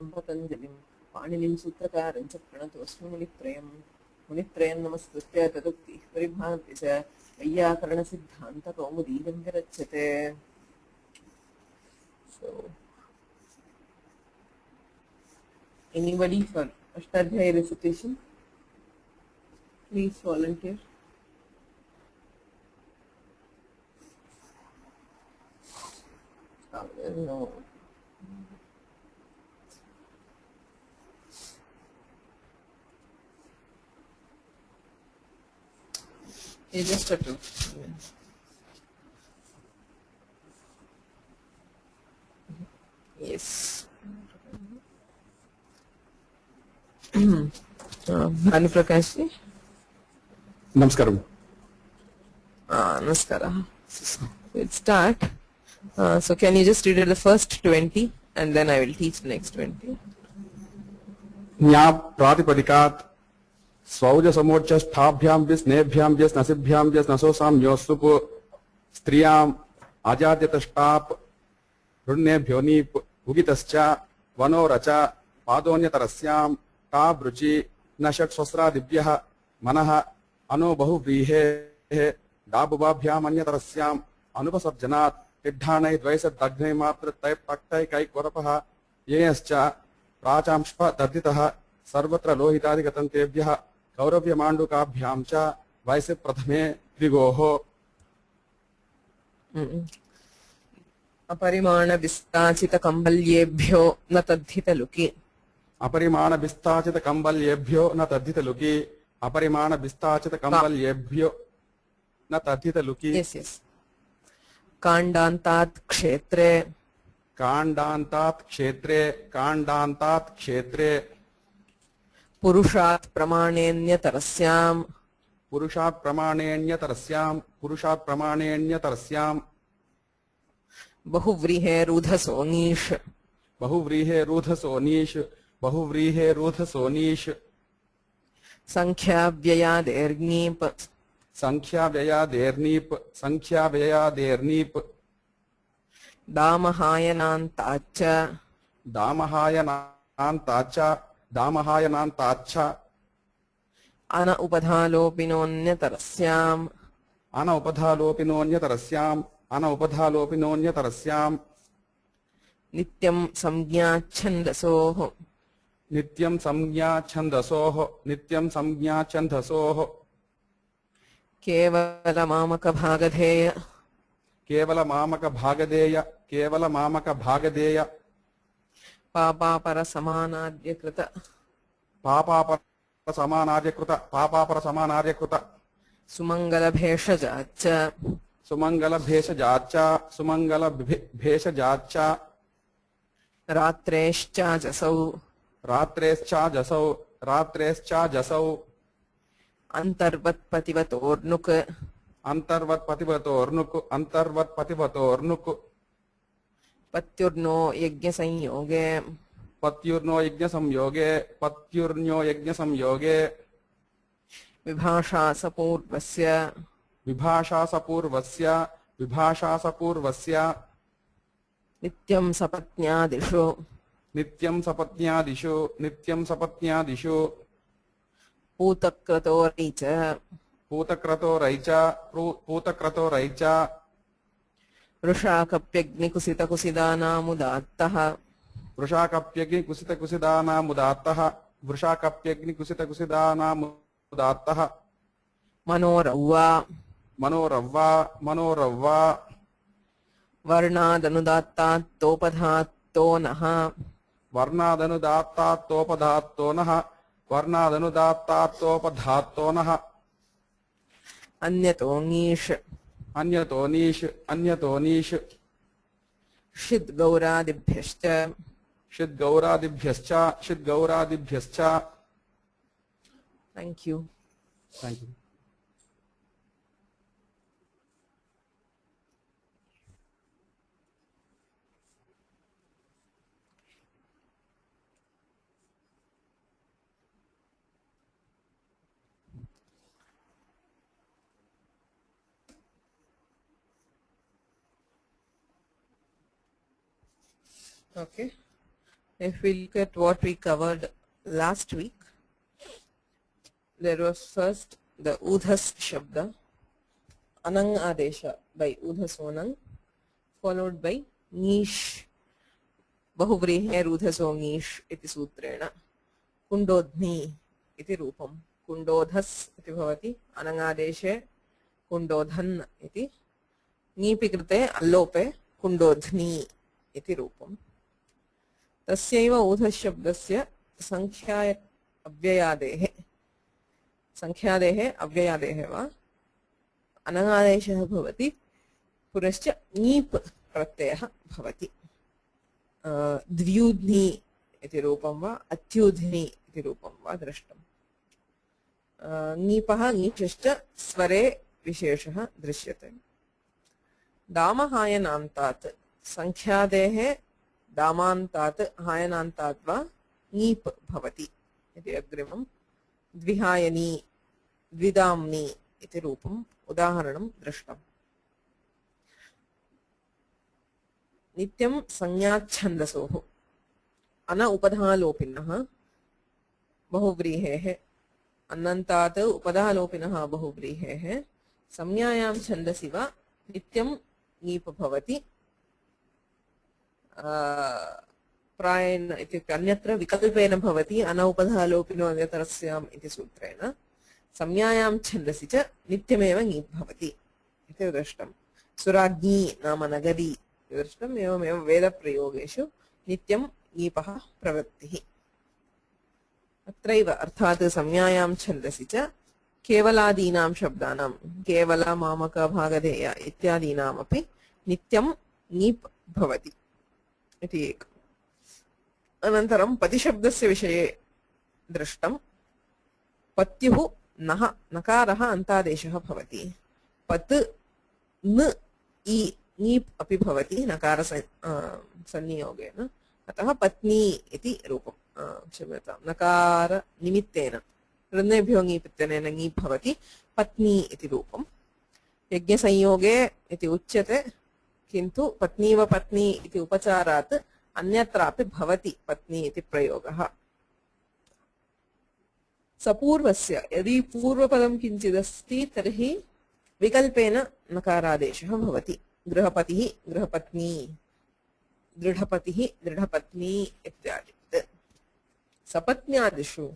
पतञ्जलिं पाणिनिं सूत्रकारं च प्रणतोऽस्मि मुनित्रयं नमस्कृत्य तदुक्तिः परिभान्ति च वैयाकरणसिद्धान्तकौमुदीनं विरच्यते. So, anybody for Ashtadhyayi recitation? Please volunteer. No. It's just a two. Yes. Bhanu Prakash ji. Namaskaram. Namaskara. Let's start. So can you just read the first 20 and then I will teach the next 20. न्या प्रातिपदिकात् स्वौज समोच्चस्थाभ्यां विस्नेभ्यां व्यस्नसिभ्यां व्यस्नसोसाम्योऽस्तुप् स्त्रियाम् आजाद्यतष्टाप् ऋण्येभ्यो नीप् उगितश्च वनोरच पादोऽन्यतरस्यां काब्रुचि न षट्सहस्रादिभ्यः मनः अनो बहुव्रीहेः डाबुवाभ्यामन्यतरस्याम् अनुपसर्जनात् पिड्ढानै द्वैसद्दग्नै मातृतैपक्तैकैक्वरपः येयश्च प्राचांष्प दर्दितः सर्वत्र लोहितादिगतन्तेभ्यः कौरव्यमाण्डुकाभ्यां च वयसि प्रथमे द्विगोः अपरिमाण विस्ताचित कंबल्येभ्यो न तद्धितलुकि. अपरिमाण विस्ताचित कंबल्येभ्यो न तद्धितलुकि. अपरिमाण विस्ताचित कंबल्येभ्यो न तद्धितलुकि. Yes, yes. काण्डान्तात् क्षेत्रे काण्डान्तात् क्षेत्रे काण्डान्तात् क्षेत्रे पुरुषात् प्रमाणेन्यतरस्याम् पुरुषात् प्रमाणेन्यतरस्याम् बहुव्रीहेरूधसोनीष बहुव्रीहेरूधसोनीष संख्याव्ययादेर्नीप् दामहायनान्ताच्च दामहायनान्ताच्च अन उपधालोपिनोऽन्यतरस्याम् अनौपधालोपिनोऽन्यतरस्याम् नित्यं संज्ञाच्छन्दसोः केवलमामकभागधेय पापापरसमानार्यकृत सुमङ्गलभेषजाच्च रात्रेश्चाजसौ अन्तर्वत्पतिवतोर्नुक् पत्युर्नो यज्ञसंयोगे विभाषासपूर्वस्य नित्यं सपत्न्यादिषु पूतक्रतोरैच वृषाकप्यग्निकुसितकुसिदानामुदात्तः मनोरव्वा वर्णादनुदात्तात्तोपधात्तो नः अन्यतोङीष षिद्गौरादिभ्यश्च. Thank you. Okay. If we look at what we covered last week, there was first the udhas shabda, anang adesha by udhasonang, followed by nish, bahuvrihe udhaso nish iti sutrena, kundodhni iti rupam, kundodhas iti bhavati, anangadeshe kundodhan iti, नीपि कृते अल्लोपे कुण्डोध्नि इति रूपम् तस्यैव ऊधशब्दस्य संख्यादेः अव्ययादेः वा अनगादेशः भवति पुनश्च नीप् प्रत्ययः भवति द्व्यूध्नि इति रूपं वा अत्यूध्नि इति रूपं वा दृष्टम् नीपः नीचश्च स्वरे विशेषः दृश्यते दामहायनान्तात् संख्यादेः दामान्तात् हायनान्तात् वा नीप् भवति इति अग्रिमं द्विहायनी द्विदाम्नि इति रूपम् उदाहरणं दृष्टम् नित्यं संज्ञाच्छन्दसोः अन उपधालोपिनः बहुव्रीहेः अन्नन्तात् उपधालोपिनः बहुव्रीहेः संज्ञायां छन्दसि वा नित्यं नीप् भवति प्रायेण इत्युक्ते अन्यत्र विकल्पेन भवति अनौपधालोपिनो अन्यतरस्याम् इति सूत्रेण संज्ञायां छन्दसि च नित्यमेव नीप् भवति इति दृष्टम् सुराज्ञी नाम नगरी इति दृष्टम् एवमेव वेदप्रयोगेषु नित्यं नीपः प्रवृत्तिः अत्रैव अर्थात् संज्ञायां छन्दसि च केवलादीनां शब्दानां केवल मामक भागधेय इत्यादीनामपि नित्यं नीप् भवति इति एकम् अनन्तरं पतिशब्दस्य विषये दृष्टं पत्युः नः नकारः अन्तादेशः भवति पत् न इ नीप् अपि भवति नकार संनियोगेन अतः पत्नी इति रूपं क्षम्यतां नकार निमित्तेन ऋन्नेभ्यो ङीप् इत्यनेन ङीप् भवति पत्नी इति रूपम् यज्ञसंयोगे इति उच्यते किन्तु पत्नीव पत्नी इति उपचारात् अन्यत्रापि भवति पत्नी इति प्रयोगः सपूर्वस्य यदि पूर्वपदं किञ्चिदस्ति तर्हि विकल्पेन नकारादेशः भवति गृहपतिः गृहपत्नी दृढपतिः दृढपत्नी इत्यादि सपत्न्यादिषु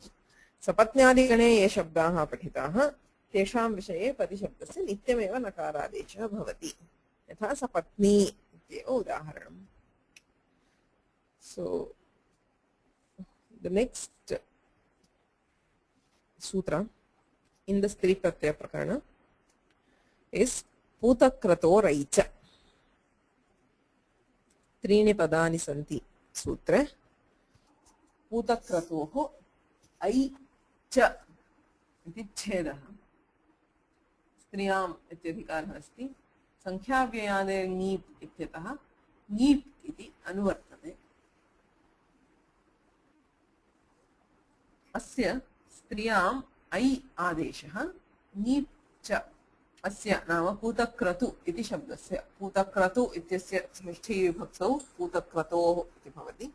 सपत्न्यादिगणे ये शब्दाः पठिताः तेषां विषये पतिशब्दस्य नित्यमेव नकारादेशः भवति यथा सपत्नी इत्येव उदाहरणम् सो द नेक्स्ट सूत्र in the स्त्री प्रत्यय प्रकरण is पूतक्रतो रैच त्रीणि पदानि सन्ति सूत्रे पूतक्रतोः ऐ च इति छेदः स्त्रियाम् इत्यधिकारः अस्ति संख्याव्ययादे ङीप् इत्यतः ङीप् इति अनुवर्तते अस्य स्त्रियाम् ऐ आदेशः ङीप् च अस्य नाम पूतक्रतु इति शब्दस्य पूतक्रतु इत्यस्य षष्ठी विभक्तौ पूतक्रतोः इति भवति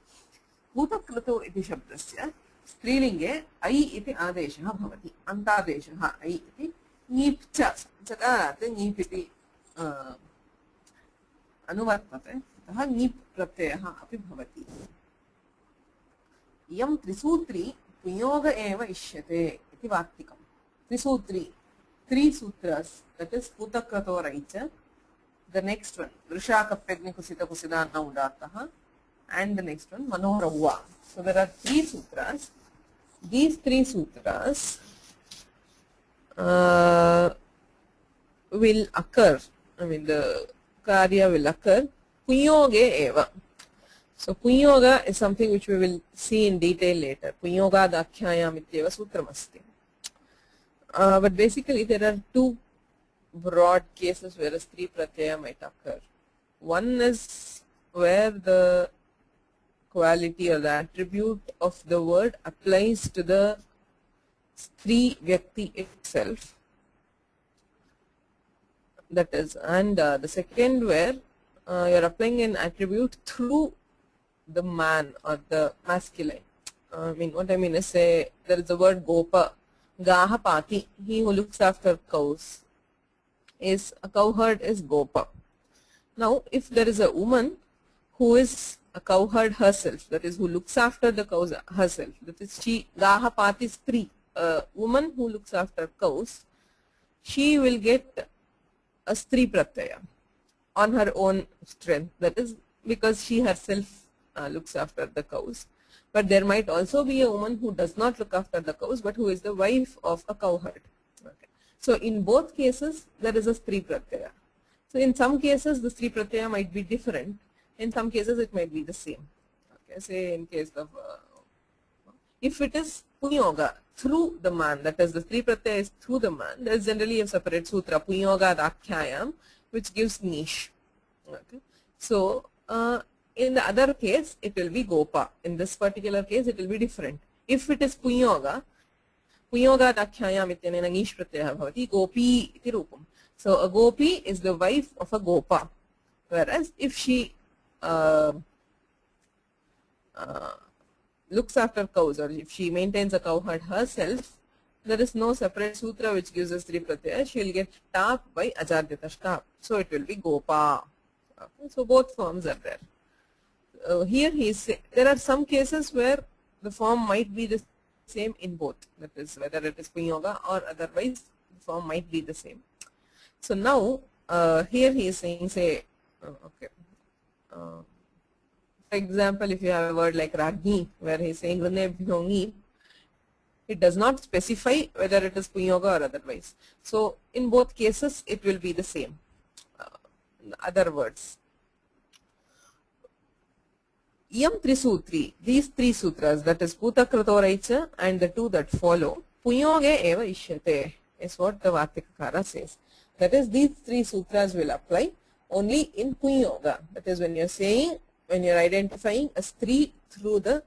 पूतक्रतु इति शब्दस्य स्त्रीलिङ्गे ऐ इति आदेशः भवति अन्तादेशः ऐ इति ङीप् च चकारात् ङीप् इति अनुवर्तते अतः ङीप् प्रत्ययः अपि भवति इयं त्रिसूत्री वियोग एव इष्यते इति वार्तिकम् त्रिसूत्री three sutras that is Putakrato Raicha the next one Vrishakapyagni Kusita Kusidanna Udatah and the next one Manoravva. So there are three sutras. These three sutras will occur, I mean the karya will occur Punyoge eva. So Punyoga is something which we will see in detail later. Punyoga Dakhyayam ityeva sutramasti. But basically there are two broad cases where a Stri Pratyaya might occur. One is where the quality or the attribute of the word applies to the Stri Vyakti itself. That is, and the second where you are applying an attribute through the man or the masculine. I mean, what I mean is, say there is the word gopa, gaha pati, he who looks after cows. Is a cowherd is gopa. Now, if there is a woman who is a cowherd herself, that is, who looks after the cows herself, that is, she gaha pati stri, a woman who looks after cows, she will get a stri pratyaya on her own strength. That is because she herself looks after the cows. But there might also be a woman who does not look after the cows, but who is the wife of a cowherd. Okay. So in both cases, there is a stri pratyaya. So in some cases, the stri pratyaya might be different. In some cases, it might be the same. Okay. Say in case of, if it is punyoga through the man, that is, the stri pratyaya is through the man, there is generally a separate sutra, punyoga dakhyayam, which gives niche. Okay. So in the other case, it will be gopa. In this particular case, it will be different. If it is punyoga, punyoga dakhyayam ityanena nish pratyaya bhavati, gopi iti rupam. So a gopi is the wife of a gopa. Whereas if she looks after cows, or if she maintains a cowherd herself, there is no separate sutra which gives us stri pratyaya. She will get tap by ajardyata shtap. So it will be gopa. Okay. So both forms are there. Here he is, there are some cases where the form might be the same in both. That is, whether it is punyoga or otherwise, the form might be the same. So now here he is saying, say, okay. For example, if you have a word like ragni, where he is saying Runebhyongi, it does not specify whether it is punyoga or otherwise. So in both cases, it will be the same. In other words, Yam Trisutri, these three sutras, that is Putakratoraicha and the two that follow, punyoge eva ishyate, is what the Vartikakara says. That is, these three sutras will apply only in punyoga. That is, when you are saying, when you are identifying a stri through the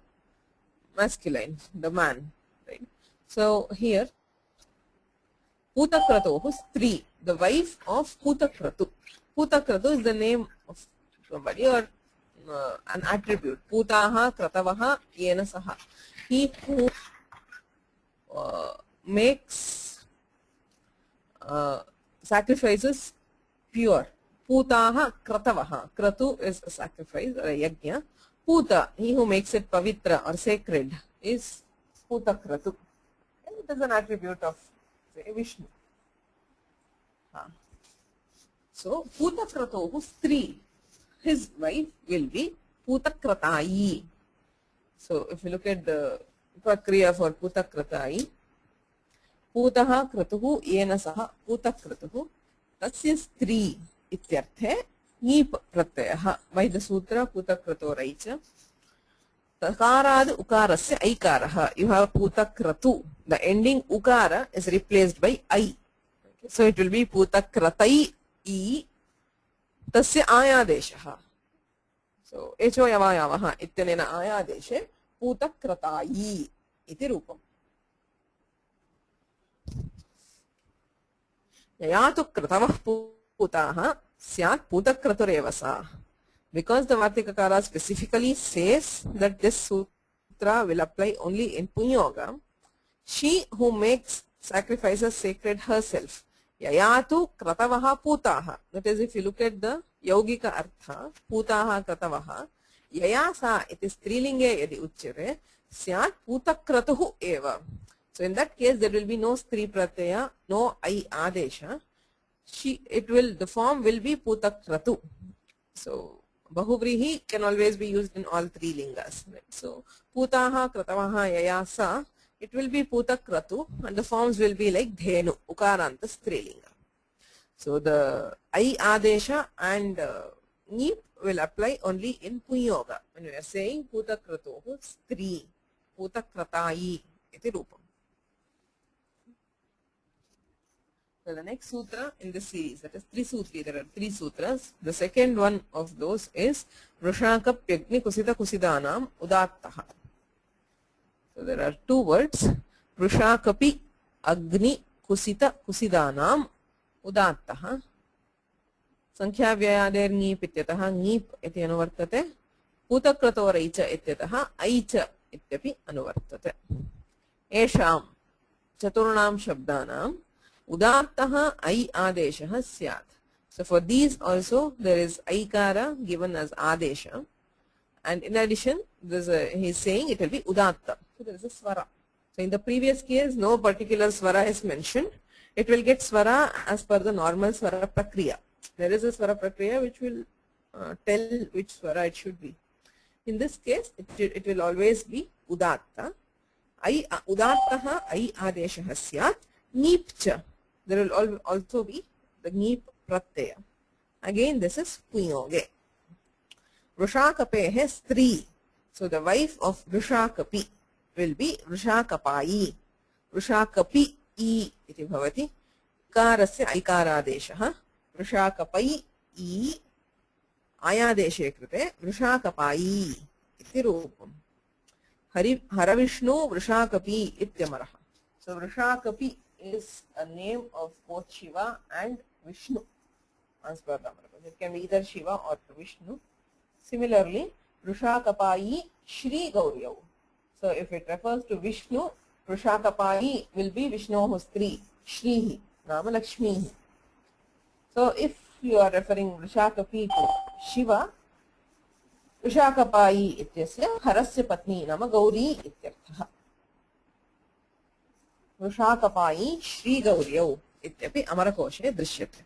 masculine, the man. Right? So here, Putakratohu stri, the wife of Putakratu. Putakratu is the name of somebody or an attribute. Putaha kratavaha yena saha. He who makes sacrifices pure. Putaha kratavaha. Kratu is a sacrifice or a yajna. Puta, he who makes it pavitra or sacred, is Putakratu. It is an attribute of, say, Vishnu. So, Putakratohu stri, his wife will be Putakratayi. So, if you look at the prakriya for Putakratayi, Putaha kratuhu yena saha Putakratuhu tasya stri ityarthe nip pratyaya by the sutra Putakratoraicha. Takarad ukarasya aikaraha. You have Putakratu. The ending ukara is replaced by I. Okay. So, it will be Putakratai I tasya ayadeshaha. So, echo yavayavaha ityanena ayadeshe Putakratayi iti rupam. Yayatu kratavah putaha syat Putakraturevasa. Because the Vartikakara specifically says that this sutra will apply only in punyoga, she who makes sacrifices sacred herself. Yayatu kratavaha putaha. That is, if you look at the Yaugika Artha, putaha kratavaha, yayasa it is strilinge yadi uchyate, syat Putakratuhu eva. So in that case, there will be no stri pratyaya, no I adesha. The form will be Putakratu. So Bahuvrihi can always be used in all three lingas. Right? So Putaha kratavaha yayasa, it will be Putakratu, and the forms will be like Dhenu, Ukaranta Strilinga. So the I Adesha and Nip will apply only in Punyoga. When we are saying Putakratohu Stri, Putakratayi iti rupam. So the next sutra in this series, that is Trisutri, there are three sutras. The second one of those is Vrishaka Pyagni Kusita Kusidanam Udattaha. So there are two words, Vrishakapi Agni Kusita Kusidanam Udattaha. Sankhya Vyayader Nip ityataha Nip iti anuvartate भूतक्रतोरै च इत्यतः ऐ च इत्यपि अनुवर्तते। येषां चतुर्णां शब्दानाम् उदात्तः ऐ आदेशः स्यात्. So for these also there is aikara given as adesha, and in addition he is saying it will be udatta. So there is a swara. So in the previous case no particular swara is mentioned. It will get swara as per the normal swara prakriya. There is a swara prakriya which will tell which swara it should be. In this case it will always be udatta. I udattaha I adeshah syat. Neep cha. There will also be the neep pratyaya. Again this is puyoge. Vrushakapehe stri. So the wife of Vrushakapi will be Vrushakapai. Vrushakapi I iti bhavati. Ikarasya ikaradeshah. Vrushakapai I ayadeshe krute Vrushakapai iti rupam. Haravishnu Vrushakapi ityamaraha. So Vrushakapi is a name of both Shiva and Vishnu as per Ramarama. It can be either Shiva or Vishnu. Similarly, Vrushakapai Shri Gauryav. So if it refers to Vishnu, Vrushakapai will be Vishnu's Stri, Shrihi, Nama Lakshmihi. So if you are referring Vrushakapi to Shiva, Vrushakapai ityasya Harasya Patni Nama Gauri ityartha. Vrushakapai Shri Gauryav ityapi Amarakoshe drishyate.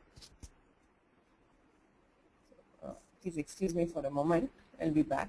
Please excuse me for a moment. I'll be back.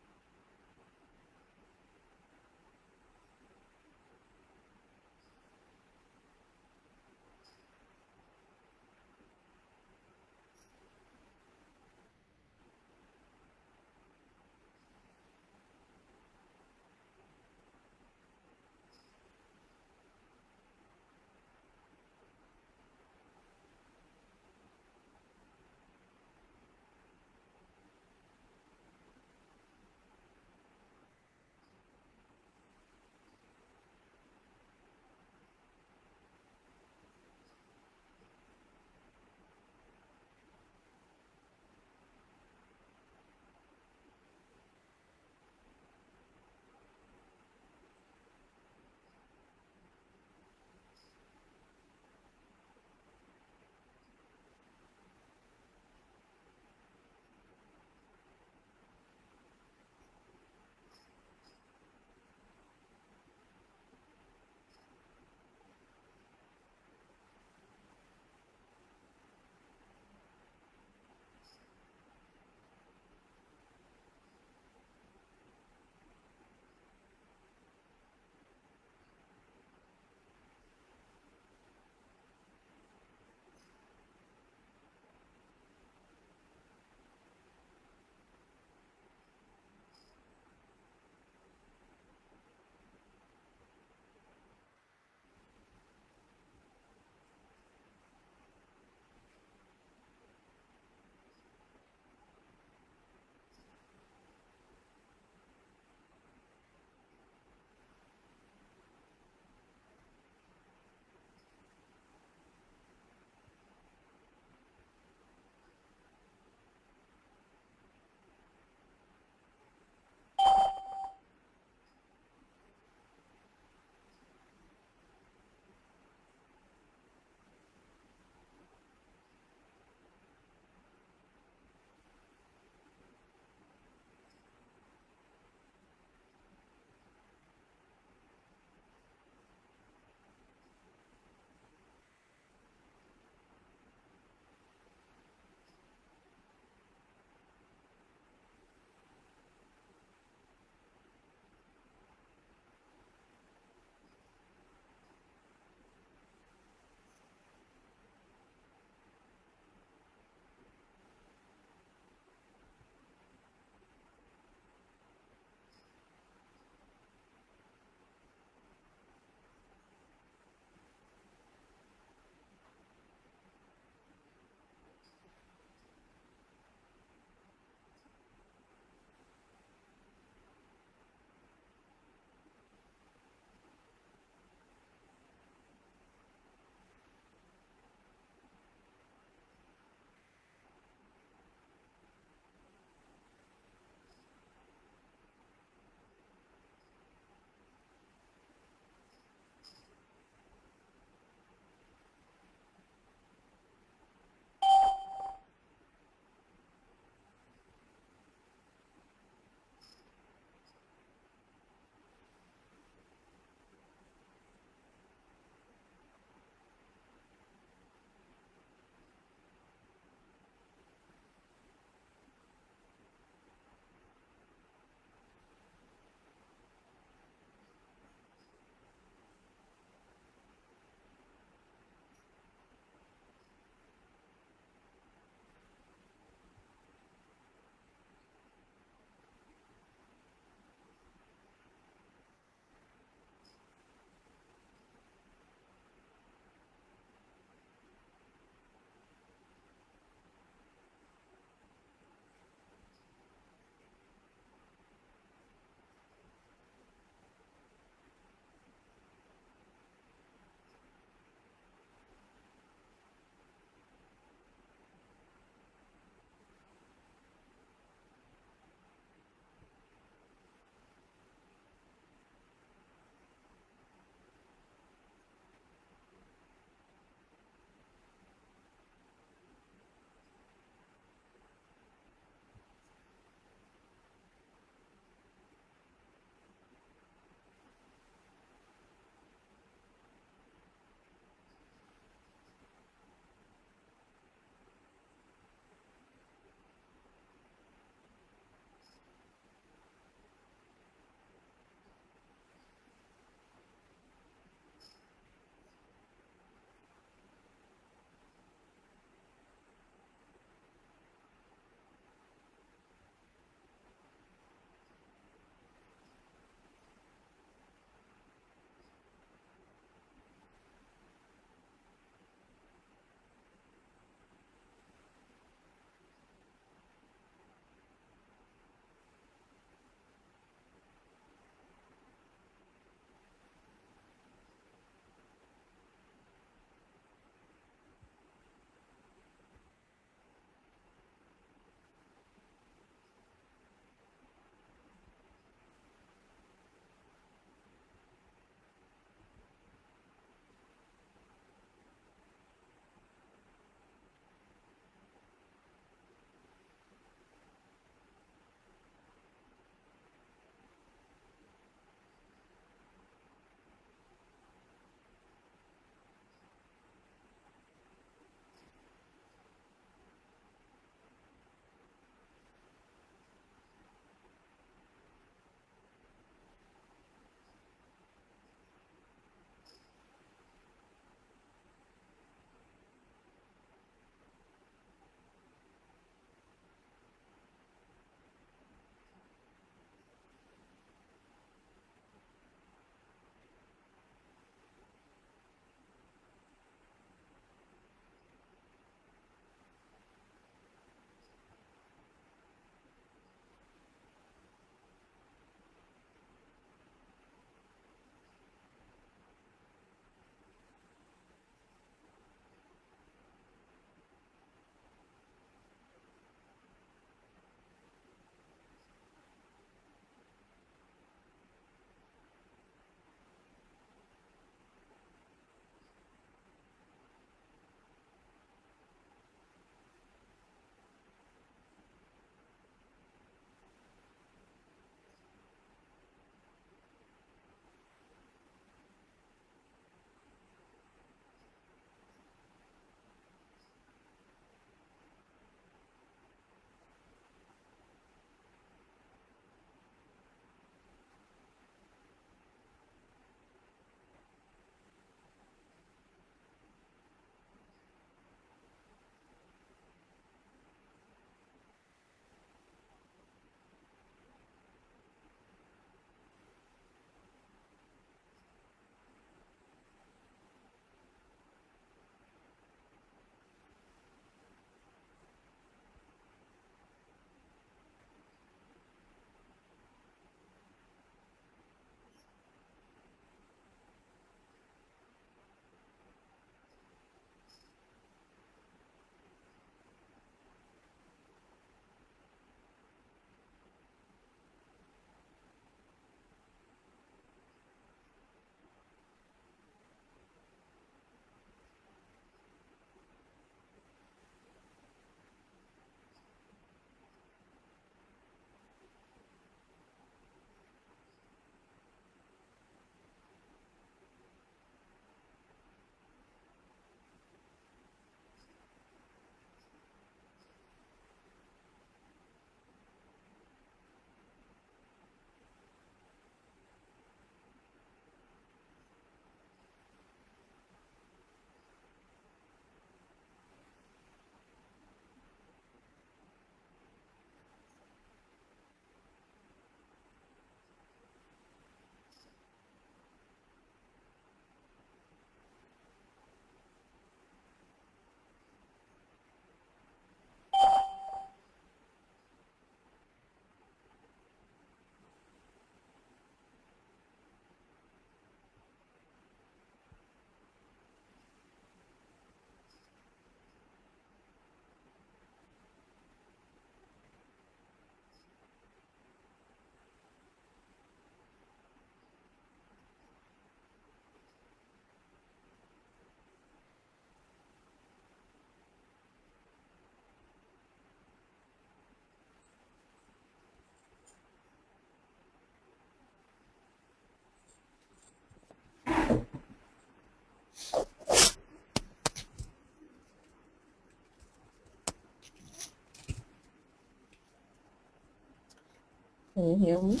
Can you hear me?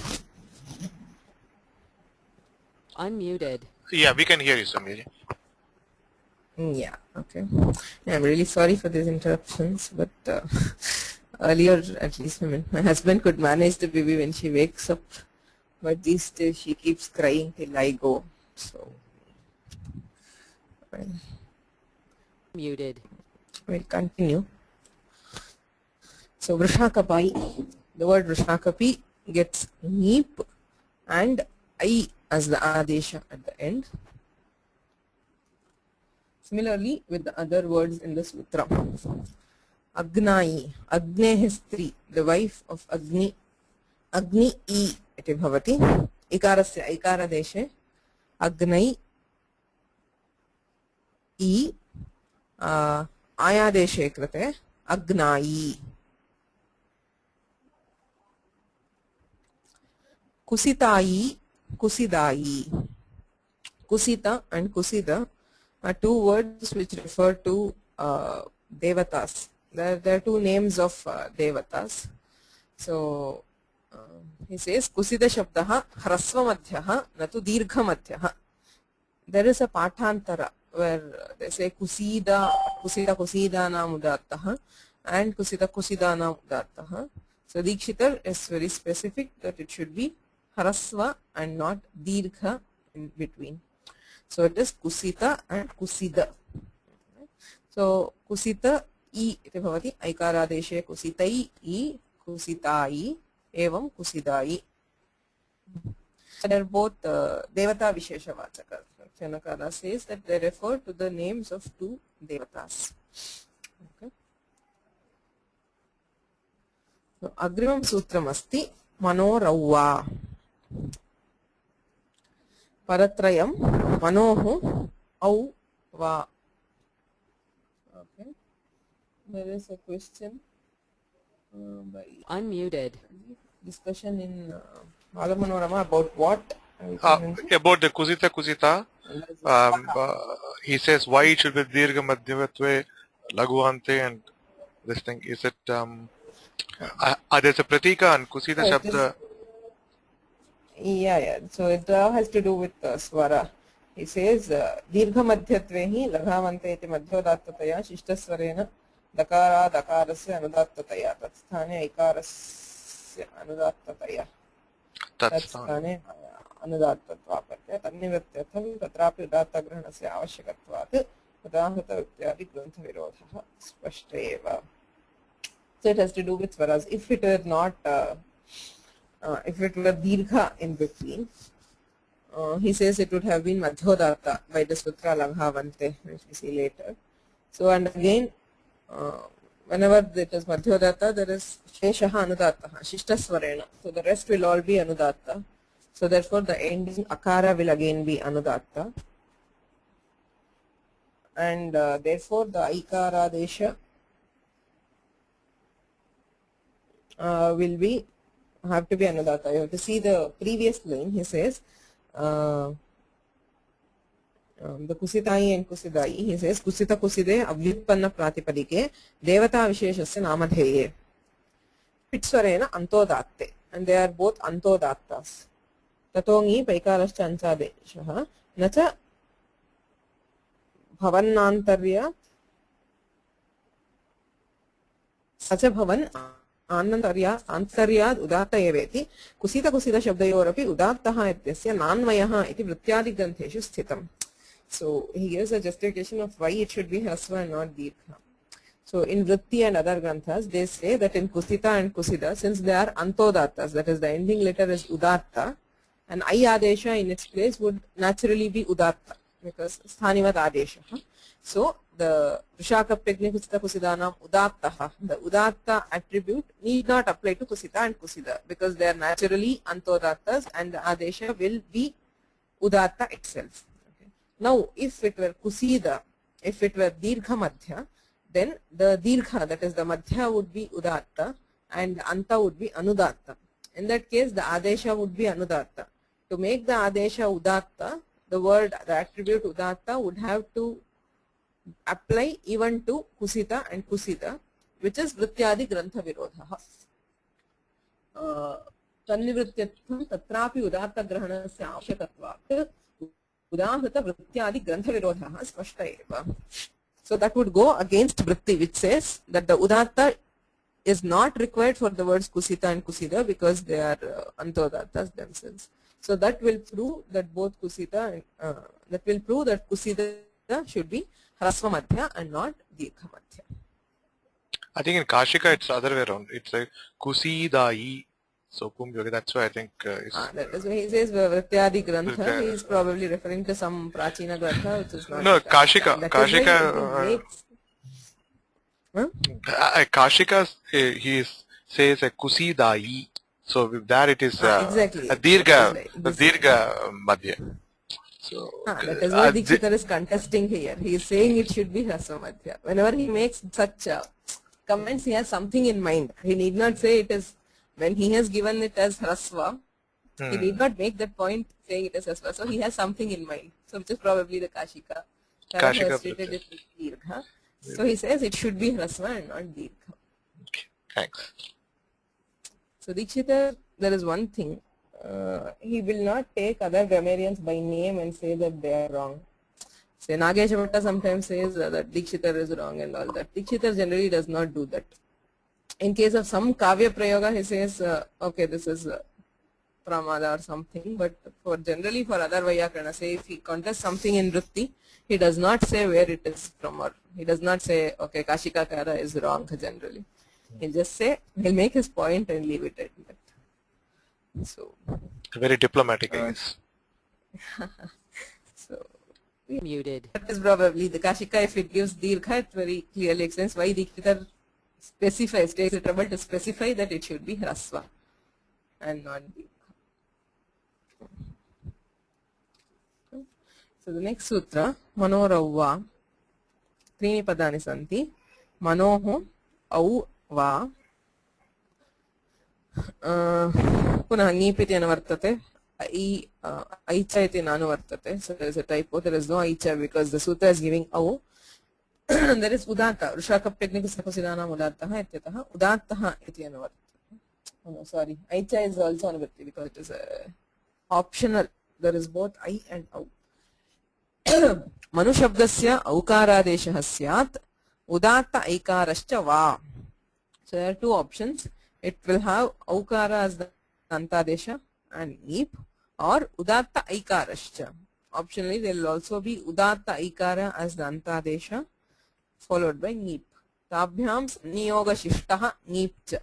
Unmuted. Yeah, we can hear you, Samir. Yeah, okay. Yeah, I'm really sorry for these interruptions, but earlier, at least, I mean, my husband could manage the baby when she wakes up, but these days she keeps crying till I go. So, well, Muted. we'll continue. So, Vrishakapai, the word Vrishakapi gets neep and I as the adesha at the end. Similarly, with the other words in the sutra. Agnai, Agnehi Stri, the wife of Agni, Agni I iti bhavati, ikarasya ikara deshe, Agnai I, aya deshe krate, Agnai. Kusitai, Kusidai. Kusita and Kusida are two words which refer to devatas. There are two names of devatas. So he says Kusida shabdaha hrasva madhyaha natu dirgha madhyaha. There is a patantara where they say Kusida, Kusida Kusidanam udattaha and Kusida Kusidanam udattaha. So Dikshitar is very specific that it should be hrasva and not dirgha in between. So it is Kusita and Kusida. So Kusita I iti bhavati aikara deshe Kusitai I Kusitai evam Kusidai. So they are both devata vishesha vachakas. Chanakara says that they refer to the names of two devatas. Okay. So agrimam sutram asti manorauva. Paratrayam manohu au va. Okay. There is a question by Unmuted. discussion in Balamanorama about what? About the Kusita, he says why it should be Dirgha Madhyavatve, Laguante, and this thing. Is it, there's a Pratika and Kusita Oh, Shabda. Yeah. So it has to do with swara. He says Dirgha Madhyatvehi Laghavante iti Madhyodattataya Shishtaswarena Dakara Dakarasya Anudattataya Tatsthane Ikarasya Anudattataya Tatsthane Anudattatvapartya Tannivatyartham Tatrapi Udattagrahanasya Avashyakatvat Tadahata Vityadi Grantha Virodhaha Spashteva. So it has to do with swaras. If it were not if it were dirgha in between, he says it would have been madhyodatta by the sutra Laghavante, which we see later. So and again, whenever it is madhyodatta, there is sheshaha anudattaha, shishtasvarena. So the rest will all be anudatta. So therefore the ending akara will again be anudatta. And therefore the aikara desha will be have to be anudatta. You have to see the previous line. He says the Kusitai and Kusidai. He says Kusita Kuside avyutpanna pratipadike devata visheshasya namadheye pitsvarena antodatte, and they are both antodattas. Tatongi paikarascha anchadeshaha nacha bhavannantarya sacha bhavan आन्तर्याद् उदात्त एवेति कुसित कुसित शब्दयोरपि उदात्तः इत्यस्य नान्वयः इति वृत्त्यादिग्रन्थेषु स्थितम्. So he gives a justification of why it should be hrasva and not dirgha. So in vritti and other granthas, they say that in kusita and kusida, since they are antodattas, that is the ending letter is udatta, and I adesha in its place would naturally be udatta because sthanivat adesha. So the Vrishakapyagni Kusita Kusidanam udattaha, the udatta attribute need not apply to Kusita and Kusida because they are naturally antodattas and the adesha will be udatta itself. Okay. Now if it were Kusida, if it were dirgha madhya, then the dirgha, that is the madhya, would be udatta and anta would be anudatta. In that case the adesha would be anudatta. To make the adesha udatta, the attribute udatta would have to apply even to Kusita and Kusida, which is Vrityadi Grantha Virodha. तन्निवृत्त्यर्थं तत्रापि उदात्तग्रहणस्य आवश्यकत्वात् उदाहृतवृत्त्यादि ग्रन्थविरोधः स्पष्ट एव. So that would go against vritti, which says that the udatta is not required for the words kusita and kusida because they are antodattas themselves. So that will prove that both kusita and kusida should be hrasva madhya and not dirgha madhya. I think in Kashika it's other way around. It's like kusidai. So Pumyogi, that's why I think that is why he says Vrityadi Grantha. He is probably referring to some Prachina Grantha, which is not. No, Kashika. Kashika, he says a kusidai. So with that it is exactly. a dirgha madhya. So that is what Dikshitar is contesting here. He is saying it should be hrasva madhya. Whenever he makes such comments, he has something in mind. He need not say it is. When he has given it as hrasva, he did not make that point saying it as hrasva. So he has something in mind. So which is probably the Kashika. Kashika has treated it with dirgha. So he says it should be hrasva and not dirgha. Okay, thanks. So Dikshita, there is one thing. He will not take other grammarians by name and say that they are wrong. Say Nagesha Bhatta sometimes says that Dikshitar is wrong and all that. Dikshitar generally does not do that. In case of some kavya prayoga, he says, okay, this is pramada or something, but generally for other Vaiyakarana, say if he contests something in vritti, he does not say where it is from, or he does not say, okay, Kashika Kara is wrong generally. He'll just say, he'll make his point and leave it at that. So, very diplomatic, I guess. So, Muted. that is probably the Kashika. If it gives dirgha, it very clearly explains why Dikshitar specifies, takes the trouble to specify that it should be hrasva and not dirgha. So the next sutra, manoravva, त्रीणि पदानि सन्ति, मनोः औ वा, पुनः ङीप् इति अनुवर्तते, ऐच इति नानुवर्तते. So there is a typo, there is no aicha because the sutra is giving au. There is udatta, Rushakapyagnikasapasidanam udattaha ityatah udattaha iti anuvartate. Oh no, sorry, aicha is also anuvarti because it is optional. There is both I and au. Manushabdasya aukaradeshah syat udatta aikarascha va. So there are two options. It will have aukara as the antadesha and ङीप्, or udatta aikarascha. Optionally there will also be udatta aikara as the antadesha followed by ङीप्. Tabhyam niyoga shishtaha ङीप् cha.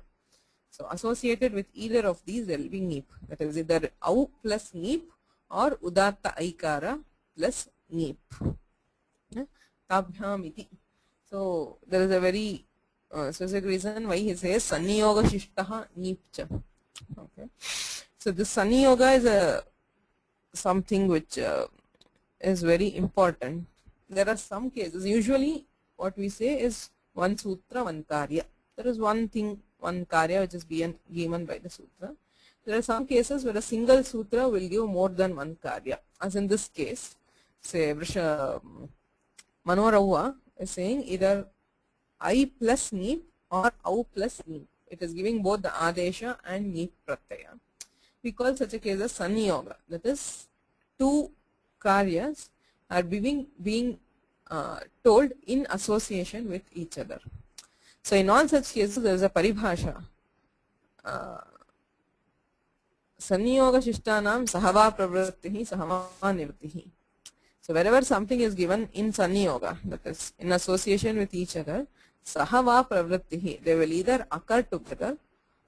So associated with either of these there will be ङीप्. That is either au plus ङीप् or udatta aikara plus ङीप्. Tabhyam iti. So there is a very specific reason why he says sanniyoga shishtaha ङीप् cha. Okay. So this sanniyoga is something which is very important. There are some cases, usually what we say is one sutra, one karya. There is one thing, one karya which is given by the sutra. There are some cases where a single sutra will give more than one karya. As in this case, say Manoravva is saying either I plus ङीप् or au plus ङीप्. It is giving both the adesha and ङीप् pratyaya. We call such a case as sanniyoga. That is, two karyas are being told in association with each other. So in all such cases there is a paribhasha. Sanniyoga shishtanam sahava pravrittihi sahava nivrittihi. So wherever something is given in sanniyoga, that is in association with each other, sahava pravrittihi, they will either occur together,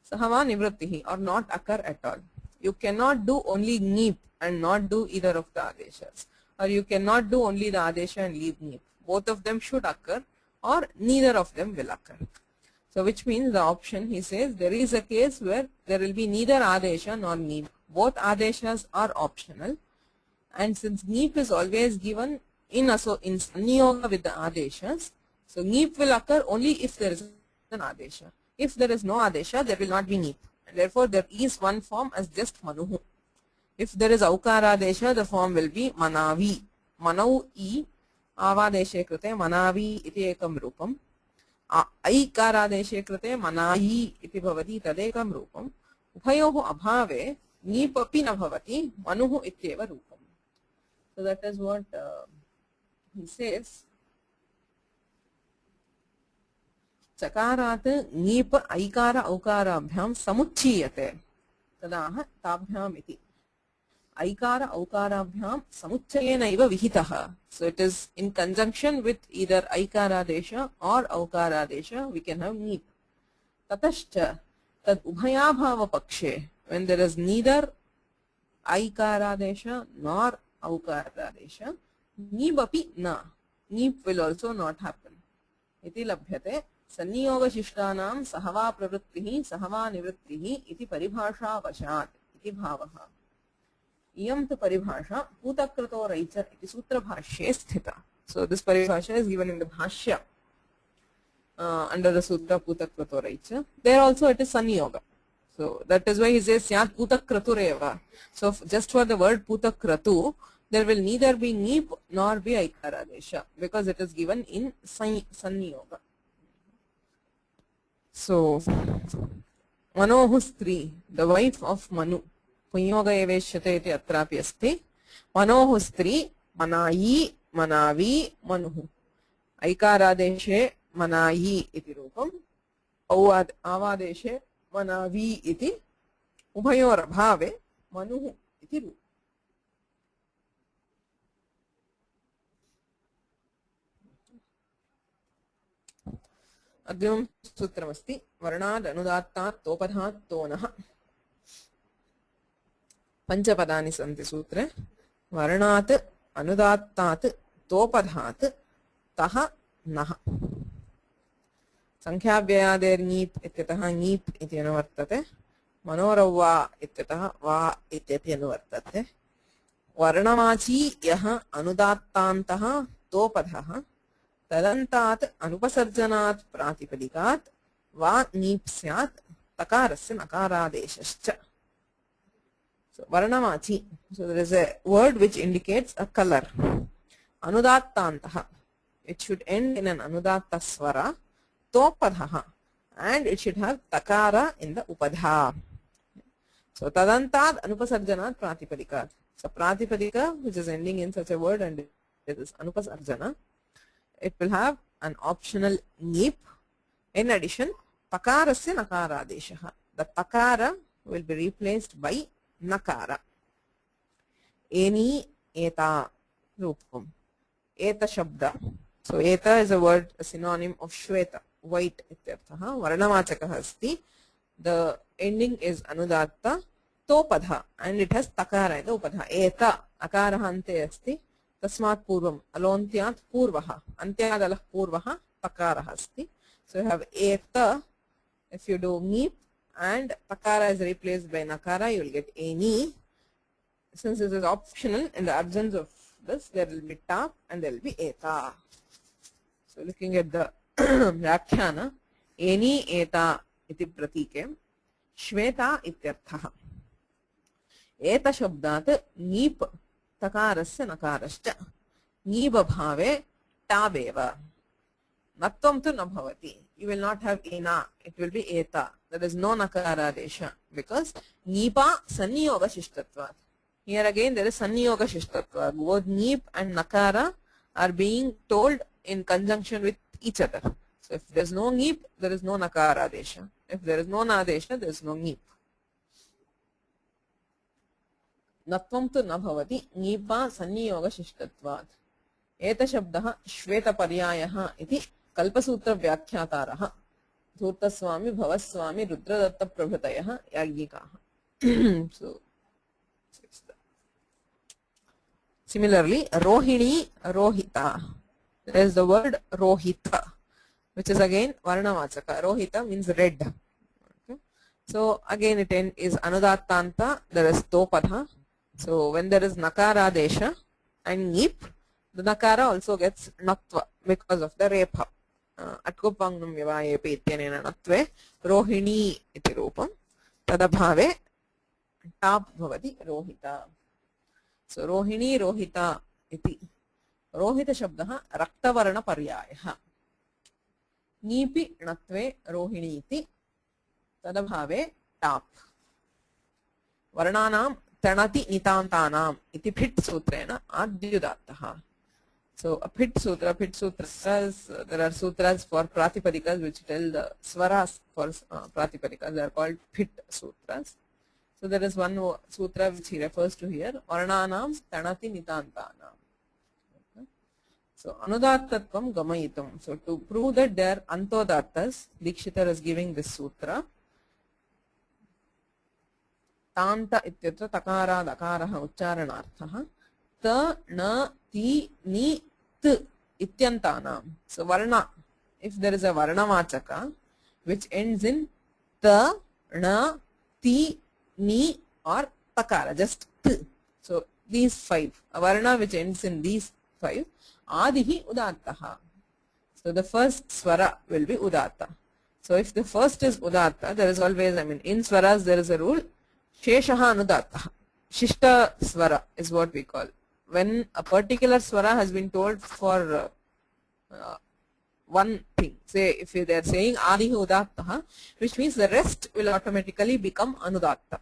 sahava nivrittihi, or not occur at all. You cannot do only ङीप् and not do either of the adeshas, or you cannot do only the adesha and leave ङीप्. Both of them should occur, or neither of them will occur. So which means the option, he says, there is a case where there will be neither adesha nor ङीप्. Both adeshas are optional, and since ङीप् is always given in sanniyoga with the adeshas, so ङीप् will occur only if there is an adesha. If there is no adesha, there will not be ङीप्. And therefore, there is one form as just manuhu. If there is aukaradesha, the form will be manavi. Manau I avadeshe krite manavi iti ekam rupam. Aikaradeshe krite manahi iti bhavati tadekam rupam. उभयोः अभावे ङीप् अपि न भवति मनुः इत्येव रूपम्. So that is what he says. चकारात् ङीप् ऐकार औकाराभ्यां समुच्चीयते तदाह ताभ्याम् इति. ऐकार औकाराभ्यां समुच्चयेनैव विहितः. So it is in conjunction with either ऐकारादेश or औकारादेश we can have ङीप्. ततश्च तद उभयाभाव पक्षे when there is neither ऐकारादेश nor औकारादेश ङीप् अपि न. ङीप् will also not happen. इति लभ्यते. सन्नियोगशिष्टानां सहवा प्रवृत्तिः सहवा निवृत्तिः इति परिभाषावशात् इति भावः. इयं तु परिभाषा पूतक्रतोरैच इति सूत्रभाष्ये स्थिता. So this paribhasha is given in the bhashya under the sutra Putakratoraicha. There also it is Sanniyoga. So that is why he says Syat Putakratureva. So just for the word Putakratu, there will neither be ङीप् nor be Aikaradesha because it is given in Sanniyoga. So Manohu Stri, the wife of Manu, Punyoga eveshyate iti atrapi asti. Manohu Stri, Manayi, Manavi, Manuhu. Aikaradeshe Manayi iti rupam. Avadeshe Manavi iti. Ubhayor abhave Manuhu iti rupam. अग्रिमं सूत्रमस्ति वर्णाद् अनुदात्तात् तोपधात् तोनः. पञ्चपदानि सन्ति सूत्रे. वर्णात् अनुदात्तात् तोपधात् तः नः. संख्याव्ययादेर् ङीप् इत्यतः ङीप् इति अनुवर्तते. मनोरव्वा इत्यतः वा इत्यपि अनुवर्तते. वर्णवाची यः अनुदात्तान्तः तोपधः तदन्तात् अनुपसर्जनात् प्रातिपदिकात् वा ङीप् स्यात् तकारस्य नकारादेशश्च. So varnamachi, so there is a word which indicates a color. Anudattantaha, it should end in an anudatta swara. Topadhaha, and it should have takara in the upadha. So tadantad anupasarjanat pratipadikaat. So pratipadika which is ending in such a word and it is anupasarjana, it will have an optional ङीप्. In addition, takarasya nakaradeshaha. The takara will be replaced by nakara. Eni eta rupam. Eta shabda. So eta is a word, a synonym of shweta, white ityarthaha. Varnavachakaha asti. The ending is anudatta. Topadha, and it has takara in the upadha. Eta akaraha ante asti. Tasmat purvam alontyat purvaha. Antyadalah purvaha takaraha asti. So you have eta. If you do ङीप् and takara is replaced by nakara, you will get eni. Since this is optional, in the absence of this, there will be ta and there will be eta. So looking at the Vyakhyana, eni eta iti pratike, shweta ityarthaha. Eta shabdat ङीप् takarasya nakarascha. ङीप् bhave tabeva. Natvam tu na bhavati. You will not have ena, it will be eta. There is no nakara desha because ङीपा sanniyoga shishtatvat. Here again there is sanniyoga shishtatvat. Both ङीप् and nakara are being told in conjunction with each other. So if there is no ङीप्, there is no nakara desha. If there is no nadesha, there is no ङीप्. Natvam tu na bhavati ङीपा sanniyoga shishtatvat. Eta shabdaha shweta paryayaha iti Kalpasutra व्याख्यातारः धूर्तस्वामी भवस्वामी Rudradatt प्रभृतयः याज्ञिकाः. So similarly rohini rohita, there is the word rohita which is again varnavachaka. Rohita means red. Okay. So again it is anudattanta, there is topadha. So when there is nakara desha and ङीप्, the nakara also gets natva because of the repha. Atkopangnam vyavayepi ityanena natve rohini iti rupam tadabhave tap bhavati rohita. So rohini rohita iti rohita shabdaha raktavarna paryayaha. ङीपि natve rohini iti tadabhave tap. वर्णानां तणति नितान्तानाम् इति fit सूत्रेण आद्युदात्तः. So a fit sutra says there are sutras for pratipadikas which tell the swaras for pratipadikas. They are called fit sutras. So there is one sutra which he refers to here, varnanam tanati nitantanam. Okay. So anudattatvam gamayitum. So to prove that they are antodattas, Dikshitar is giving this sutra. Tanta ityatra takara dakaraha uchcharanarthaha. Ta na ti ni t ityantanam. So varna, if there is a varna vachaka which ends in ta na ti ni or takara, just t. So these five, a varna which ends in these five, adihi udattaha. So the first swara will be udatta. So if the first is udatta, there is always, I mean, in swaras there is a rule, sheshaha anudattaha. Shishta swara is what we call. When a particular swara has been told for one thing, say if they are saying adihi udattaha, which means the rest will automatically become anudatta.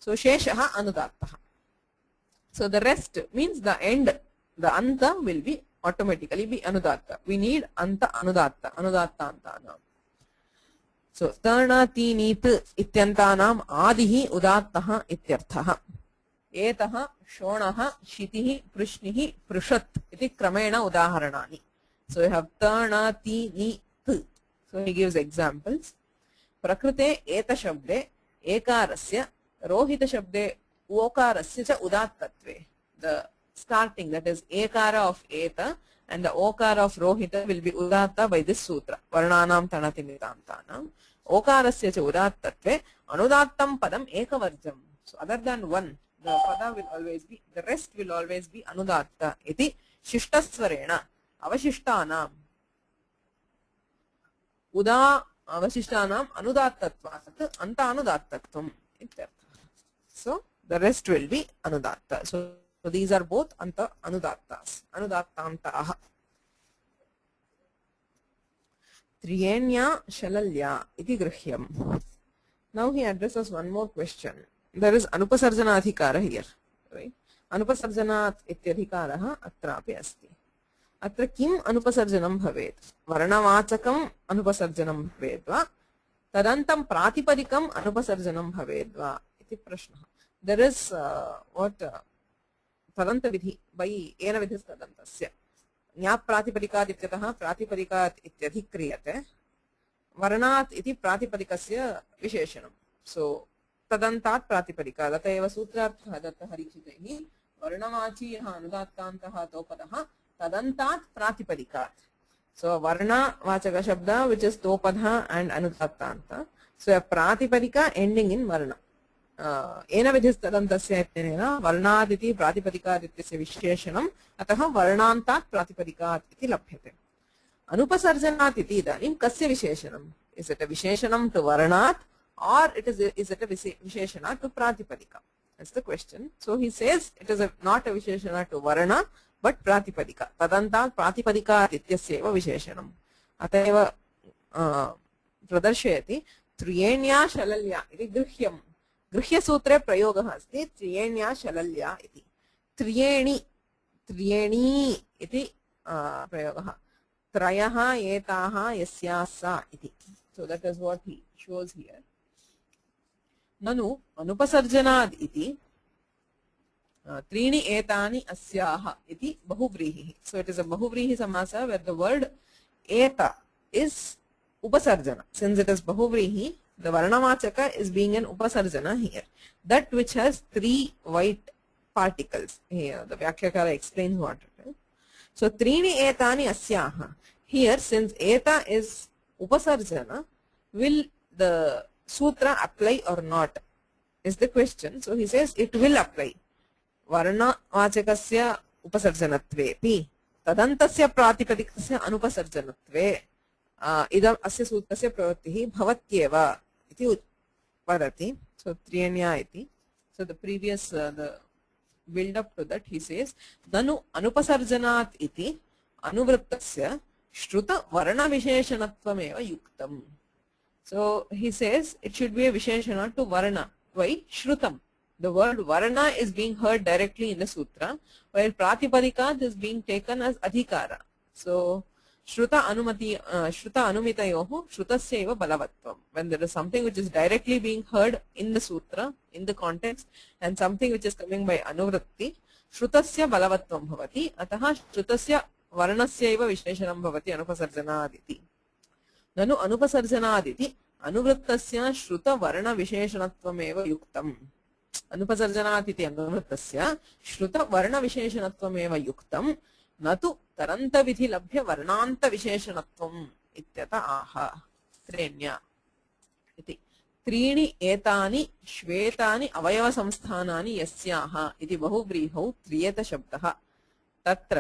So sheshaha anudattaha. So the rest means the end, the anta will be automatically be anudatta. We need anta anudatta, anudatta antanam. So tana ti nit ityantanam adihi udattaha ityarthaha. एतः शोणः शितिः पृश्निः पृषत् इति क्रमेण उदाहरणानि. So you have tana ti ni t. So he gives examples. प्रकृते एत शब्दे एकारस्य रोहित शब्दे ओकारस्य च उदात्तत्वे. The starting, that is ekara of eta and the okara of rohita will be udatta by this sutra. Varnanam tanati nitantanam. Okarasya cha udattatve anudattam padam ekavarjam. So other than one, the pada will always be, the rest will always be anudatta. Iti shishtasvarena avashishtanam uda avashishtanam anudattatvat anta anudattatvam ityartha. So the rest will be anudatta. So these are both anta anudattas, anudattantaah. Triyenya shalalya iti grihyam. Now he addresses one more question. There is anupasarjana adhikara here, right? Anupasarjanat ityadhikaraha atrapi asti. Atra kim anupasarjanam bhavet? Varnavachakam anupasarjanam bhavedva tadantam pratipadikam anupasarjanam bhavedva iti prashna. There is tadanta vidhi by ena vidhis tadantasya. Nya pratipadikad ityatah pratipadikad ityadhikriyate varnat iti pratipadikasya visheshanam. So तदन्तात् प्रातिपदिका अत एव सूत्रार्थः दत्तः दीक्षितैः वर्णवाची यः अनुदात्तान्तः तोपदः तदन्तात् प्रातिपदिकात्. So varnavachaka shabda which is topadha and anudattanta. So a pratipadika ending in varna. Ena vidhis tadantasya itnena varnad iti pratipadikaat ityasya visheshanam atah varnantat pratipadikaat iti labhyate. Anupasarjanat iti idanim kasya visheshanam? Is it a visheshanam to varnat? Or is it a visheshana to pratipadika? That's the question. So he says it is not a visheshana to varna but pratipadika. Tadanta pratipadika ityasya eva visheshanam. Ateva pradarshayati triyenya shalalya iti grihyam. Grihya sutre prayogah asti triyenya shalalya iti. Triyeni iti prayogah. Trayaha etaha yasyasa iti. So that is what he shows here. Nanu anupasarjanad iti trini etani asyaha iti bahuvrihi. So it is a bahuvrihi samasa where the word eta is upasarjana. Since it is bahuvrihi, the varnavachaka is being an upasarjana here. That which has three white particles. Here the Vyakyakara explains what it is. So trini etani asyaha. Here since eta is upasarjana, will the sutra apply or not is the question. So he says it will apply. Varna vachakasya upasarjanatve pi tadantasya pratipadikasya anupasarjanatve idam asya sutrasya pravrittihi bhavatyeva iti vadati. So triyanya iti. So the previous the build up to that he says nanu anupasarjanat iti anuvrittasya shruta varna visheshanatvam yuktam. So he says it should be a visheshana to varna. Why? Shrutam. The word varna is being heard directly in the sutra, while pratipadika is being taken as adhikara. So shruta anumitayoho shrutasya eva balavatvam. When there is something which is directly being heard in the sutra, in the context, and something which is coming by anuvritti, shrutasya balavatvam bhavati, ataha shrutasya varnasya eva visheshanam bhavati anupasarjanaditi. Nanu anupasarjanaditi anuvrittasya shruta varna visheshanatvam yuktam. अनुपसर्जनात् अनुवृत्तस्य श्रुत वर्ण विशेषणत्वमेव युक्तं न तु तरन्त विधि लभ्य वर्णान्त विशेषणत्वम् इत्यत आह त्रेण्य इति त्रीणि एतानि श्वेतानि अवयव संस्थानानि यस्याः इति बहुव्रीहौ त्रियत शब्दः तत्र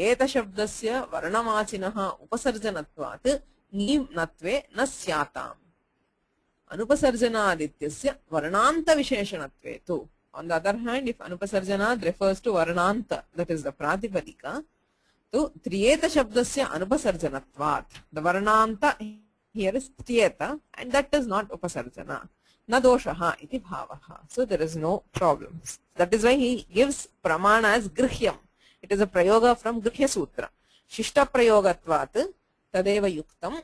एत शब्दस्य वर्णवाचिनः उपसर्जनत्वात् ङीम्नत्वे न स्याताम् Anupasarjanadityasya varnanta visheshanatve tu. On the other hand, if anupasarjanad refers to varnanta, that is the pratipadika, to triyeta shabdasya anupasarjanatvat. The varnanta here is triyeta, and that is not upasarjana. Na doshaha iti bhavaha. So there is no problem. That is why he gives pramana as grihyam. It is a prayoga from Grihya Sutra. Shishta prayogatvat tadeva yuktam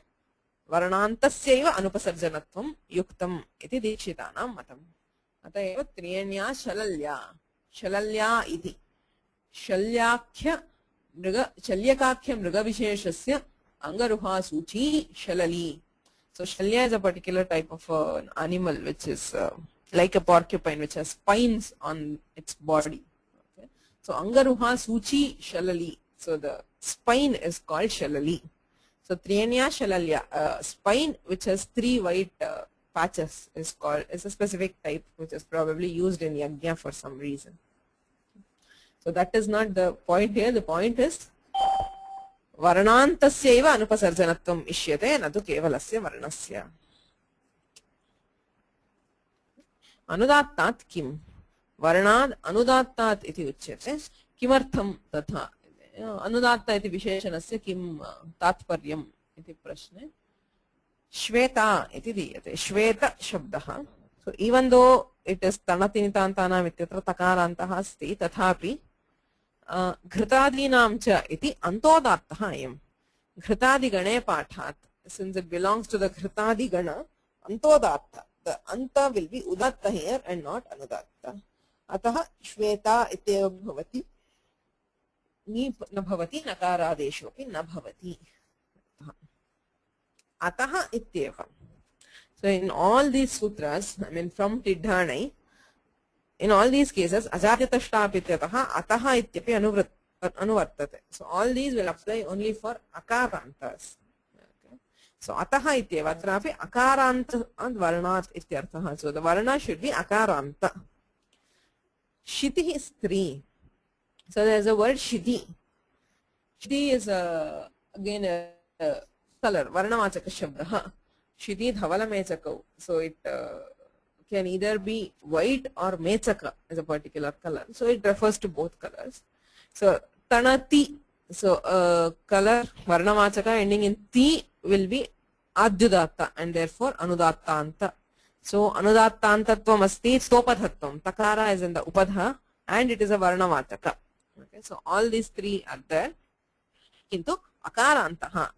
वर्णान्तस्यैव अनुपसर्जनत्वं युक्तम् इति दीक्षितानां मतम् अतएव त्रियण्या शलल्या शलल्या इति शल्यकाख्य मृगविशेषस्य अंगरुहा सूची शलली. So shalya is a particular type of an animal which is like a porcupine which has spines on its body. Okay? So angaruha suchi shalali. So the spine is called shalali. So Triyanya Shalalya, spine which has three white patches is a specific type which is probably used in yajna for some reason. So that is not the point here. The point is varnantasyaiva anupasarjanatvam ishyate na tu kevalasya varnasya. Anudattat kim? Varnad anudattat iti uchyate. Kimartham tatha? अनुदात्ता इति विशेषणस्य किं तात्पर्यम् इति प्रश्ने श्वेता इति दीयते. श्वेत शब्दः. So even though it is तणति नितान्तानाम् इत्यत्र तकारान्तः अस्ति तथापि घृतादीनां च इति अन्तोदात्तः अयम्. घृतादिगणे पाठात्. Since it belongs to the घृतादिगण अन्तोदात्त. The anta will be udatta here and not anudatta. अतः श्वेता इत्येव भवति. नीप न भवति नकारादेशोपि न भवति अतः इत्येव. So in all these sutras, I mean from Tidhanai, in all these cases ajatyatashta ityatah atah ityapi anuvartate. So all these will apply only for akarantas. Okay. So atah ityeva atrapi akaranta and varnat ityartah. So the varna should be akaranta. Shiti is three. So there is a word shidi. Shidi is again a color, varnavachaka shabda. Shidi dhavala mechakau. So it can either be white or mechaka as a particular color. So it refers to both colors. So tanati, so color varnavachaka ending in ti will be adyudatta and therefore anudattanta. So anudattantatvam asti stopadhatvam. Takara is in the upadha and it is a varnavachaka. Okay, so all these three are there. Kintu akarantaha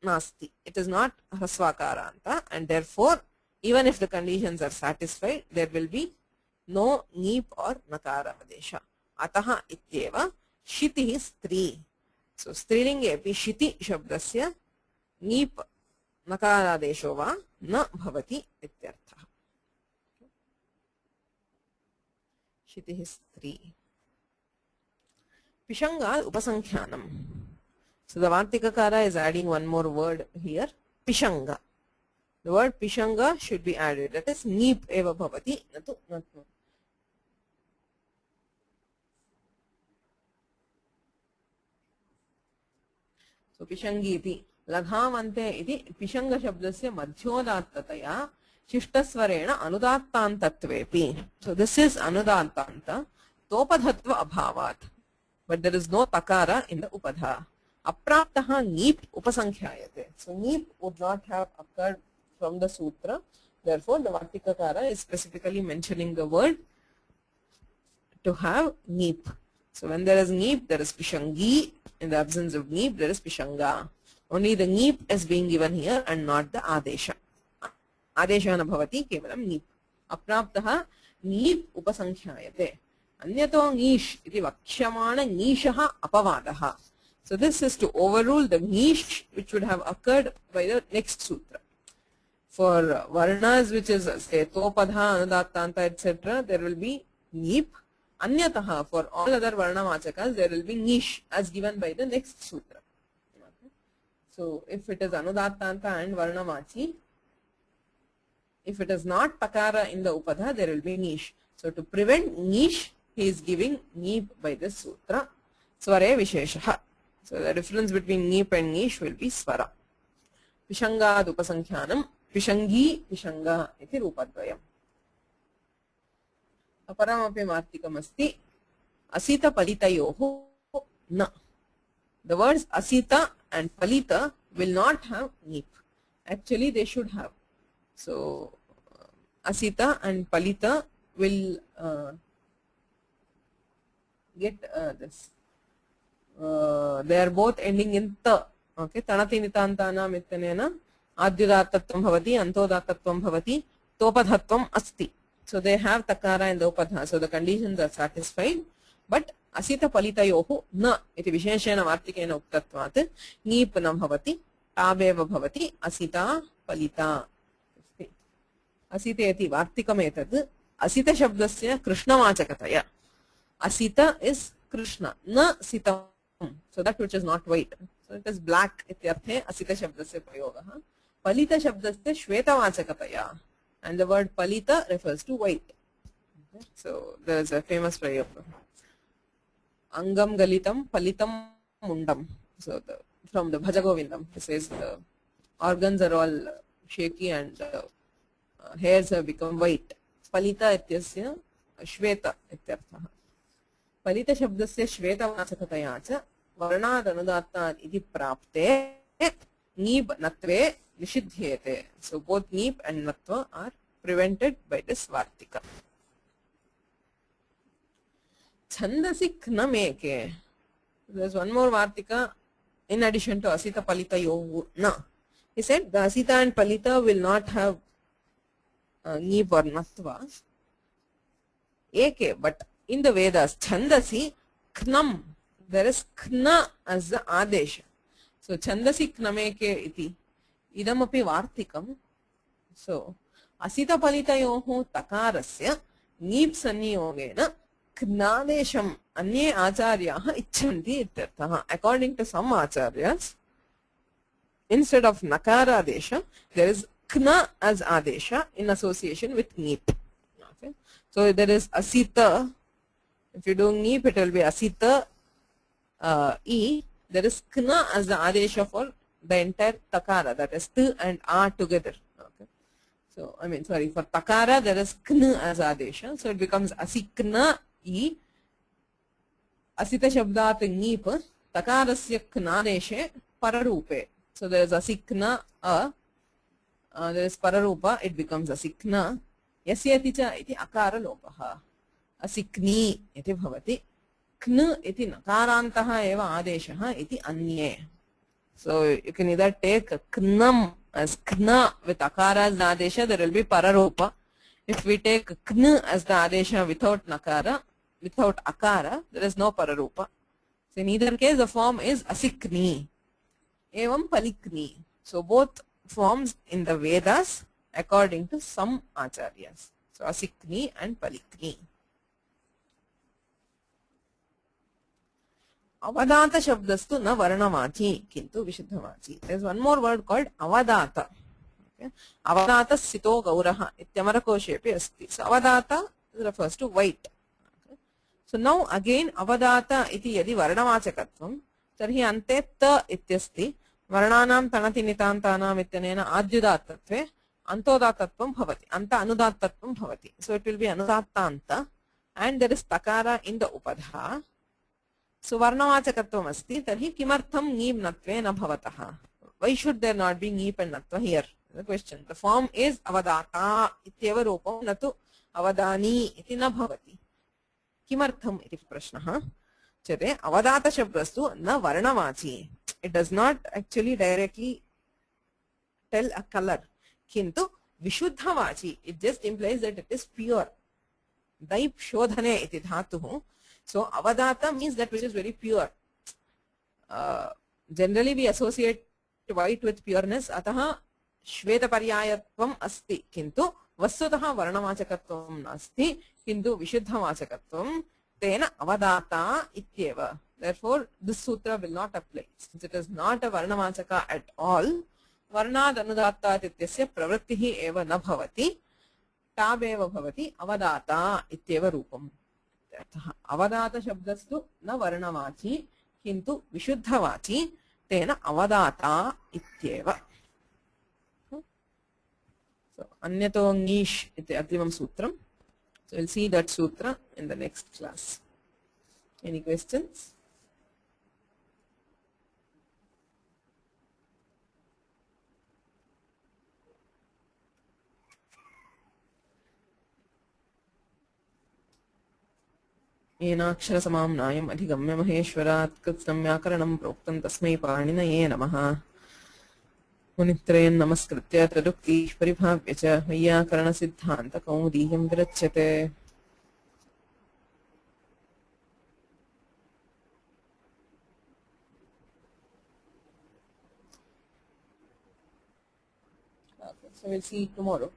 nasti. It is not hrasvakaranta and therefore even if the conditions are satisfied there will be no neep or nakara adesha. Ataha ityeva shiti is three. So strilinge api shiti shabdasya neep nakara adesho va na bhavati ityartha. Shiti is three. Pishanga upasankhyanam. So the Vartikakara is adding one more word here. Pishanga. The word Pishanga should be added. That is Neep eva bhavati. Natu natu. So Pishangi iti. Laghavante iti Pishanga shabdasya madhyodattataya shishtasvarena anudattantatvepi. So this is anudattanta. Topadhatva abhavat. But there is no takara in the upadha. Apraptaha neep upasankhyayate. So neep would not have occurred from the sutra. Therefore, the Vartikakara is specifically mentioning the word to have neep. So when there is neep, there is pishangi. In the absence of neep, there is pishanga. Only the neep is being given here and not the adesha. Adesha na bhavati kevalam neep. Apraptaha neep upasankhayate. Anyato nish iti vakshamana nishaha apavadaha. So this is to overrule the nish which would have occurred by the next sutra. For varnas which is say topadha, anudattanta, etc., there will be neep. Anyataha, for all other varna vachakas, there will be nish as given by the next sutra. Okay. So if it is anudattanta and varna vachi, if it is not takara in the upadha, there will be nish. So to prevent nish, he is giving neep by this sutra. Sware visheshaha. So the difference between neep and nish will be swara. Pishangad upasankhyanam, pishangi, pishanga iti rupadvayam. Aparamapi martikam asti asita palitayoho na. The words asita and palita will not have neep. Actually they should have. So asita and palita will get this. They are both ending in ta. Okay, tanati nitantanam ittanena adyudatatvam bhavati, antodatatvam bhavati, topadhatvam asti. So they have takara in the upadha. So the conditions are satisfied. But asita palitayohu na iti visheshena vartikena uktatvat neep na bhavati, tabeva bhavati, asita palita. Asita iti vartikam etad asita shabdasya krishnavachakataya. Asita is Krishna, na sitam. So that which is not white. So it is black ityarthe asita shabdasya prayogaha. Palita shabdasya shvetavachakataya. And the word palita refers to white. Okay. So there is a famous prayoga. Angam galitam palitam mundam. So from the Bhajagovindam, it says the organs are all shaky and hairs have become white. Palita ityasya shveta ityarthaha. Palita shabdasya shveta vachakataya cha varnad anudattat iti prapte neep natve nishidhyete. So both neep and natva are prevented by this vartika. Chandasi knameke. There is one more vartika in addition to asita palita yohu na. He said the asita and palita will not have neep or natva. Eke, but in the Vedas, Chandasi Knam, there is Kna as the Adesha. So Chandasi Knameke iti idamapi vartikam. So asita palitayoho takarasya neep sanniyogena Knadesham anye acharyaha icchanti ityarthaha. According to some acharyas, instead of nakara adesha, there is Kna as adesha in association with neep. Okay. So there is asita. If you do neep, it will be asita e. There is kna as the adesha for the entire takara, that is t and a together. Okay. So I mean, sorry, for takara there is kna as adesha, so it becomes asikna e. Asita shabdat neep takarasya knadeshe pararupe. So there is asikna there is pararupa, it becomes asikna. Yasyati cha iti akara lopaha. Asikni iti bhavati. Kn iti nakarantaha eva adeshaha iti anye. So you can either take knam as kna with akara as the adesha, there will be pararupa. If we take kn as the adesha without nakara, without akara, there is no pararupa. So in either case the form is asikni. Evam palikni. So both forms in the Vedas according to some acharyas. So asikni and palikni. Avadata shabdastu na varnavachi kintu vishuddhavachi. There is one more word called avadata. Okay. Avadata sito gauraha ityamarakoshepi asti. So avadata refers to white. Okay. So now again avadata iti yadi varnavachakatvam tarhi ante ta ityasti varnanam tanati nitantanam ityanena adyudattatve antodatatvam bhavati. Anta anudattatvam bhavati. So it will be anudattanta and there is takara in the upadha. So varnavachakatvam asti tarhi kimartham neep natve na bhavataha. Why should there not be neep and natva here? The question. The form is avadata ityeva rupam natu avadani iti na bhavati. किमर्थम् इति प्रश्नः चेत् अवदातशब्दस्तु न वर्णवाची. It does not actually directly tell a color. किन्तु विशुद्धवाची, it just implies that it is pure. Daip shodhane iti dhatuh. So avadata means that which is very pure. Generally we associate white with pureness. Ataha shveta paryayatvam asti. Kintu vasutah varnavachakatvam nasti. Kintu vishuddhavachakatvam tena avadata ityeva. Therefore this sutra will not apply. Since it is not a varnavachaka at all, varnad anudatta ityasya pravrittihi eva na bhavati. तावेव भवति अवदाता इत्येव रूपम्. अर्थः अवदात शब्दस्तु न वर्णवाची किन्तु विशुद्धवाची तेन अवदाता इत्येव. So अन्यतो ङीष् इति अग्रिमं सूत्रम्. So we'll see that sutra in the next class. Any questions? येनाक्षरसमाम्नायम् अधिगम्य महेश्वरात् कृत्स्नं व्याकरणं प्रोक्तं तस्मै पाणिनये नमः. मुनित्रयं नमस्कृत्य तदुक्तिः परिभाव्य च वैयाकरणसिद्धान्तकौमुदीयं विरच्यते. So we'll see tomorrow.